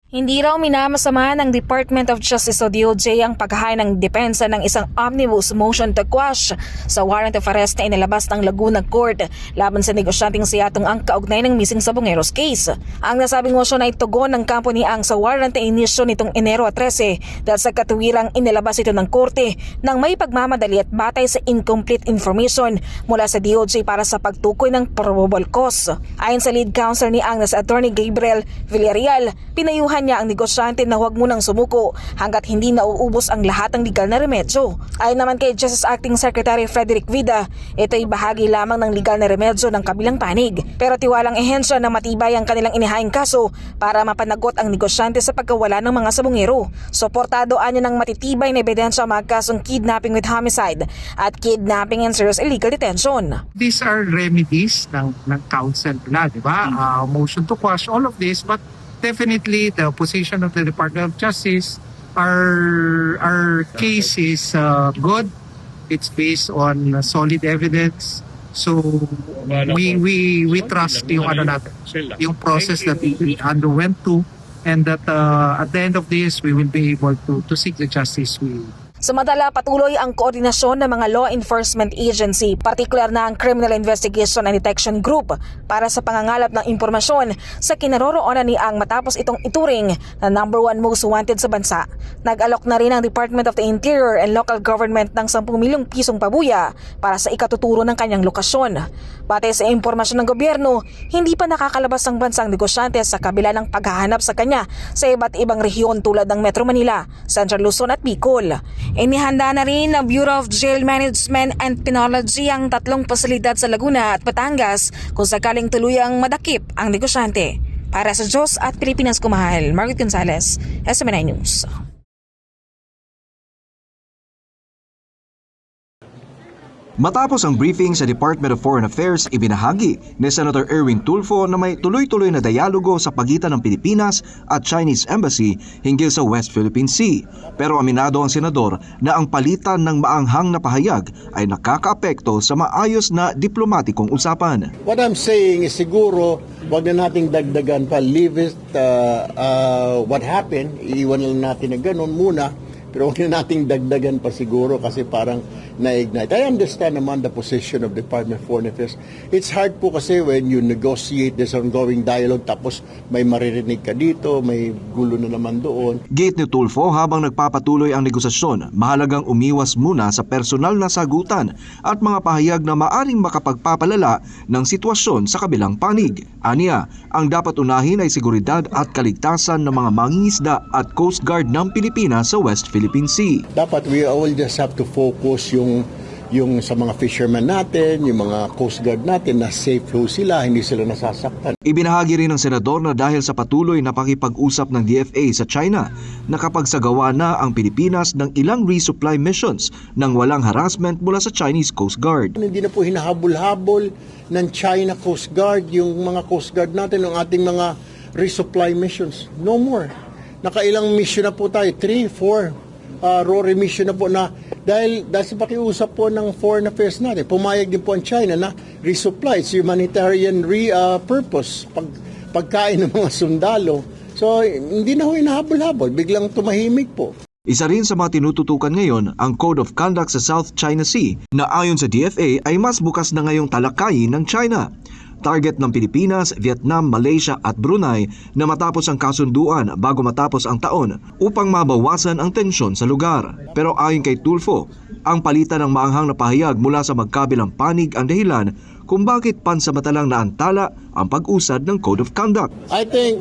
Hindi raw minamasama ng Department of Justice o DOJ ang paghahay ng depensa ng isang omnibus motion to quash sa warrant of arrest na inilabas ng Laguna Court laban sa negosyanteng si Atong Ang kaugnay ng missing Sabongeros case. Ang nasabing motion ay tugon ng kampo ni Ang sa warrant na inisyo nitong Enero 13 dahil sa katuwirang inilabas ito ng korte nang may pagmamadali at batay sa incomplete information mula sa DOJ para sa pagtukoy ng probable cause. Ayon sa lead counsel ni Ang na sa Attorney Gabriel Villarreal, pinayuhan niya ang negosyante na huwag munang sumuko hanggat hindi nauubos ang lahat ng legal na remedyo. Ayon naman kay Justice Acting Secretary Frederick Vida, ito ay bahagi lamang ng legal na remedyo ng kabilang panig. Pero tiwalang ehensya na matibay ang kanilang inihaing kaso para mapanagot ang negosyante sa pagkawala ng mga sabongero. Suportado anya ng matitibay na ebidensya ang mga kasong kidnapping with homicide at kidnapping and serious illegal detention. These are remedies ng counsel nila, di ba? Motion to quash, all of this, but definitely the position of the Department of Justice, our case is good. It's based on solid evidence. So we trust yung yung process that we underwent to, and that at the end of this we will be able to seek the justice we. Samantala, patuloy ang koordinasyon ng mga law enforcement agency, partikular na ang Criminal Investigation and Detection Group para sa pangangalap ng impormasyon sa kinaroroonan ni Ang matapos itong ituring na #1 most wanted sa bansa. Nag-alok na rin ang Department of the Interior and Local Government ng 10 milyong pisong pabuya para sa ikatuturo ng kanyang lokasyon. Batay sa impormasyon ng gobyerno, hindi pa nakakalabas ang bansang negosyante sa kabila ng paghahanap sa kanya sa iba't ibang rehiyon tulad ng Metro Manila, Central Luzon at Bicol. Inihanda na rin ng Bureau of Jail Management and Penology ang 3 pasilidad sa Laguna at Batangas kung sakaling tuluyang madakip ang negosyante. Para sa Diyos at Pilipinas kumahal, Margaret Gonzalez, SMNI News. Matapos ang briefing sa Department of Foreign Affairs, ibinahagi ni Senator Erwin Tulfo na may tuloy-tuloy na dialogo sa pagitan ng Pilipinas at Chinese Embassy hinggil sa West Philippine Sea. Pero aminado ang senador na ang palitan ng maanghang na pahayag ay nakakaapekto sa maayos na diplomatikong usapan. What I'm saying is siguro wag na nating dagdagan pa, leave it what happened, iiwan lang natin na ganun muna. Pero huwag na nating dagdagan pa siguro kasi parang na-ignite. I understand naman the position of Department of Foreign Affairs. It's hard po kasi when you negotiate this ongoing dialogue tapos may maririnig ka dito, may gulo na naman doon. Gate ni Tulfo, habang nagpapatuloy ang negosasyon, mahalagang umiwas muna sa personal na sagutan at mga pahayag na maaring makapagpapalala ng sitwasyon sa kabilang panig. Aniya, ang dapat unahin ay seguridad at kaligtasan ng mga mangingisda at Coast Guard ng Pilipinas sa West Philippine Sea. Dapat we all just have to focus yung sa mga fishermen natin, yung mga Coast Guard natin na safe ho sila, hindi sila nasasaktan. Ibinahagi rin ng senador na dahil sa patuloy na pakipag-usap ng DFA sa China, nakapagsagawa na ang Pilipinas ng ilang resupply missions nang walang harassment mula sa Chinese Coast Guard. Hindi na po hinahabol-habol ng China Coast Guard yung mga Coast Guard natin, ng ating mga resupply missions. No more. Nakailang mission na po tayo, 3, 4 RORE mission na po na dahil sa pakiusap po ng foreign affairs natin, pumayag din po ang China na resupply, it's humanitarian purpose, pagkain ng mga sundalo. So hindi na ho inahabol-habol, biglang tumahimik po. Isa rin sa mga tinututukan ngayon ang Code of Conduct sa South China Sea na ayon sa DFA ay mas bukas na ngayong talakayin ng China. Target ng Pilipinas, Vietnam, Malaysia at Brunei na matapos ang kasunduan bago matapos ang taon upang mabawasan ang tensyon sa lugar. Pero ayon kay Tulfo, ang palitan ng maanghang na pahayag mula sa magkabilang panig ang dahilan kung bakit pansamantalang naantala ang pag-usad ng Code of Conduct. I think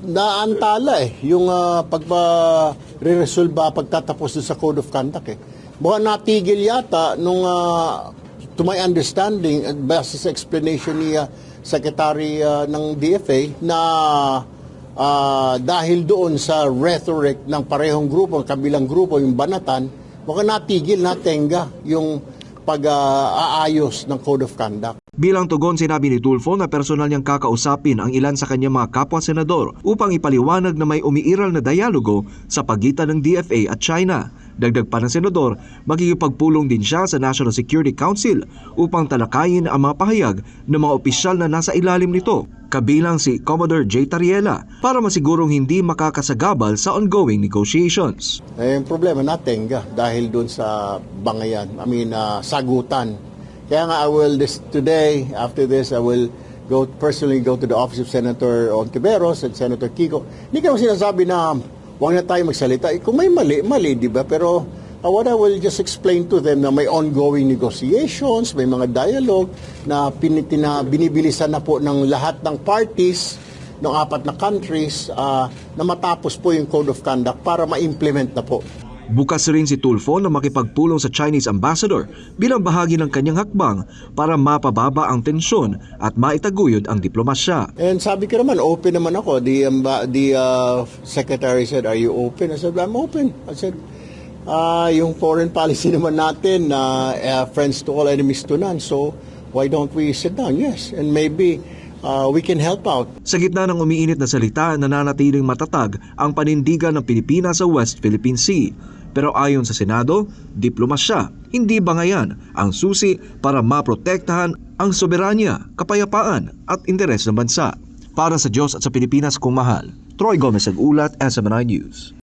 naantala yung pagresolba pagtatapos sa Code of Conduct. Baka natigil yata nung to my understanding, base sa explanation ni Secretary ng DFA na dahil doon sa rhetoric ng parehong grupo, ang kabilang grupo, yung banatan, baka natigil, natenga yung pag-aayos ng Code of Conduct. Bilang tugon, sinabi ni Tulfo na personal niyang kakausapin ang ilan sa kanyang mga kapwa-senador upang ipaliwanag na may umiiral na dialogo sa pagitan ng DFA at China. Dagdag pa ng senador, makikipagpulong din siya sa National Security Council upang talakayin ang mga pahayag ng mga opisyal na nasa ilalim nito, kabilang si Commodore J. Tariela, para masigurong hindi makakasagabal sa ongoing negotiations. Yung problema natin dahil doon sa bangayan, sagutan. Kaya nga today, after this, I will personally go to the office of Senator Ontiveros and Senator Kiko. Hindi ka sinasabi na huwag na tayo magsalita. Kung may mali, di ba? Pero what I will just explain to them na may ongoing negotiations, may mga dialogue na binibilisan na po ng lahat ng parties ng 4 na countries na matapos po yung Code of Conduct para ma-implement na po. Bukas rin si Tulfo na makipagpulong sa Chinese ambassador bilang bahagi ng kanyang hakbang para mapababa ang tensyon at maitaguyod ang diplomasya. And sabi ko naman, open naman ako. The secretary said, "Are you open?" I said, "I'm open." I said, yung foreign policy naman natin, friends to all, enemies to none. So why don't we sit down? Yes, and maybe we can help out. Sa gitna ng umiinit na salita, nananatiling matatag ang panindigan ng Pilipinas sa West Philippine Sea. Pero ayon sa Senado, diplomasya, hindi bangayan ang susi para maprotektahan ang soberanya, kapayapaan at interes ng bansa. Para sa Diyos at sa Pilipinas kung mahal, Troy Gomez, Ag-ulat, SMNI News.